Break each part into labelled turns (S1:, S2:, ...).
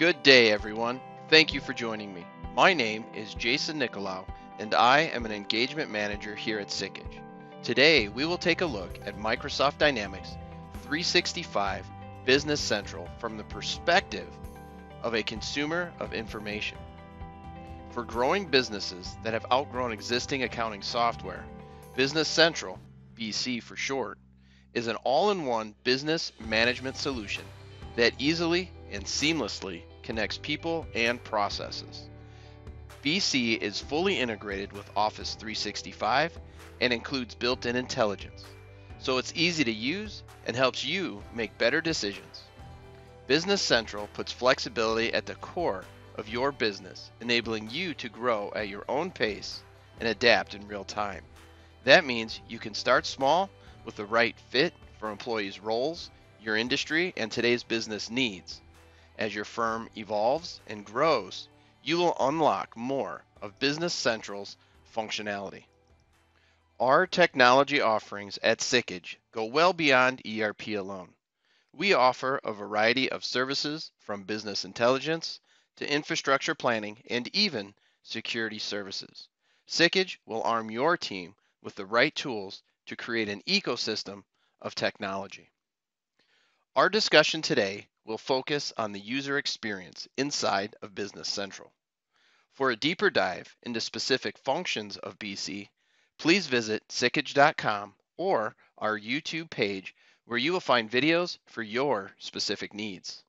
S1: Good day, everyone. Thank you for joining me. My name is Jason Nicolau, and I am an engagement manager here at Sikich. Today, we will take a look at Microsoft Dynamics 365 Business Central from the perspective of a consumer of information. For growing businesses that have outgrown existing accounting software, Business Central, BC for short, is an all-in-one business management solution that easily and seamlessly connects people and processes. BC is fully integrated with Office 365 and includes built-in intelligence, so it's easy to use and helps you make better decisions. Business Central puts flexibility at the core of your business, enabling you to grow at your own pace and adapt in real time. That means you can start small with the right fit for employees' roles, your industry, and today's business needs. As your firm evolves and grows, you will unlock more of Business Central's functionality. Our technology offerings at Sikich go well beyond ERP alone. We offer a variety of services from business intelligence to infrastructure planning and even security services. Sikich will arm your team with the right tools to create an ecosystem of technology. Our discussion today will focus on the user experience inside of Business Central. For a deeper dive into specific functions of BC, please visit sikich.com or our YouTube page where you will find videos for your specific needs.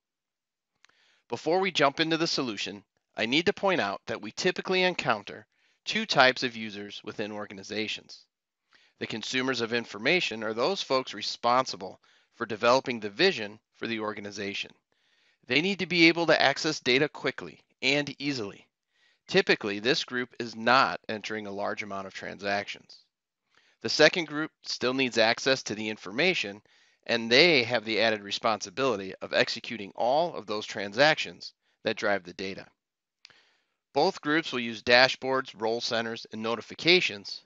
S1: Before we jump into the solution, I need to point out that we typically encounter two types of users within organizations. The consumers of information are those folks responsible for developing the vision for the organization. They need to be able to access data quickly and easily. Typically, this group is not entering a large amount of transactions. The second group still needs access to the information, and they have the added responsibility of executing all of those transactions that drive the data. Both groups will use dashboards, role centers, and notifications,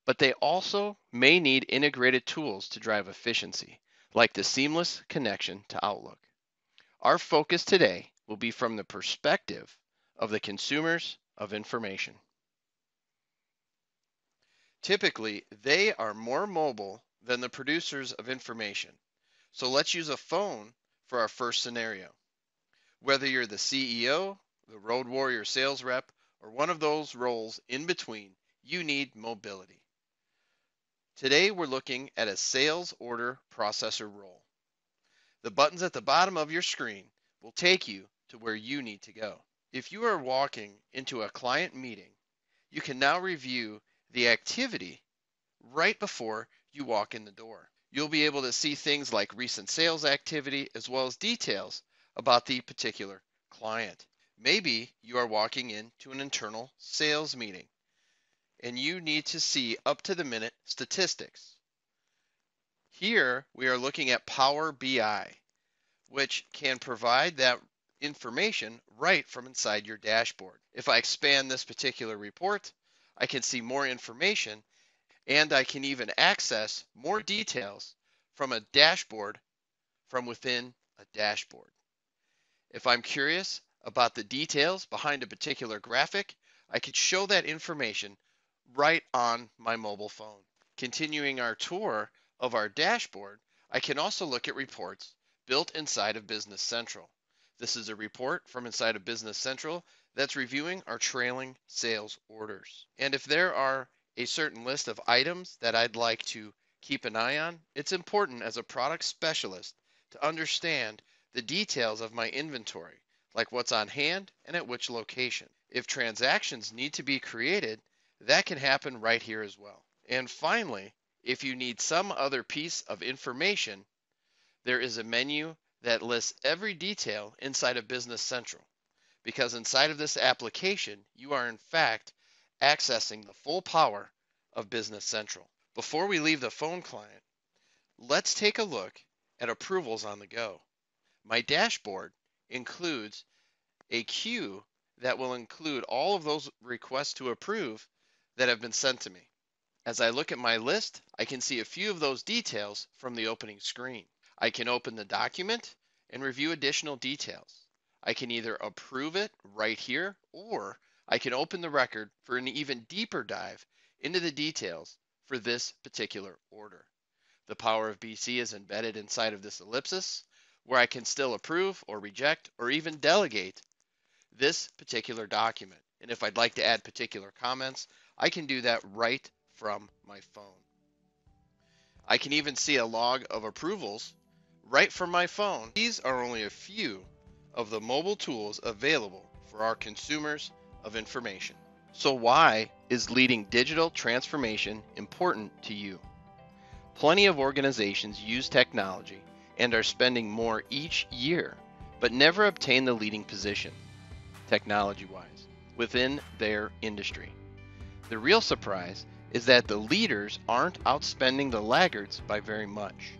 S1: but they also may need integrated tools to drive efficiency, like the seamless connection to Outlook. Our focus today will be from the perspective of the consumers of information. Typically, they are more mobile than the producers of information. So let's use a phone for our first scenario. Whether you're the CEO, the road warrior sales rep, or one of those roles in between, you need mobility. Today, we're looking at a sales order processor role. The buttons at the bottom of your screen will take you to where you need to go. If you are walking into a client meeting, you can now review the activity right before you walk in the door. You'll be able to see things like recent sales activity as well as details about the particular client. Maybe you are walking into an internal sales meeting and you need to see up-to-the-minute statistics. Here we are looking at Power BI, which can provide that information right from inside your dashboard. If I expand this particular report, I can see more information and I can even access more details from a dashboard from within a dashboard. If I'm curious about the details behind a particular graphic, I could show that information right on my mobile phone. Continuing our tour of our dashboard, I can also look at reports built inside of Business Central. This is a report from inside of Business Central that's reviewing our trailing sales orders. And if there are a certain list of items that I'd like to keep an eye on, it's important as a product specialist to understand the details of my inventory, like what's on hand and at which location. If transactions need to be created, that can happen right here as well. And finally, if you need some other piece of information, there is a menu that lists every detail inside of Business Central. Because inside of this application, you are in fact accessing the full power of Business Central. Before we leave the phone client, let's take a look at approvals on the go. My dashboard includes a queue that will include all of those requests to approve that have been sent to me. As I look at my list, I can see a few of those details from the opening screen. I can open the document and review additional details. I can either approve it right here, or I can open the record for an even deeper dive into the details for this particular order. The power of BC is embedded inside of this ellipsis, where I can still approve or reject or even delegate this particular document. And if I'd like to add particular comments, I can do that right from my phone. I can even see a log of approvals right from my phone. These are only a few of the mobile tools available for our consumers of information. So why is leading digital transformation important to you? Plenty of organizations use technology and are spending more each year, but never obtain the leading position, technology-wise, within their industry. The real surprise is that the leaders aren't outspending the laggards by very much.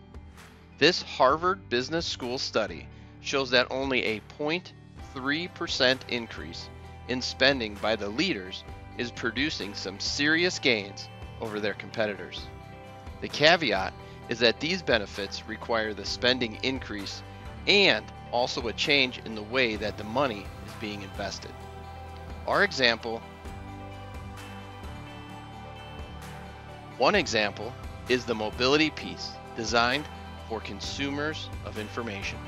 S1: This Harvard Business School study shows that only a 0.3% increase in spending by the leaders is producing some serious gains over their competitors. The caveat is that these benefits require the spending increase and also a change in the way that the money is being invested. One example is the mobility piece designed for consumers of information.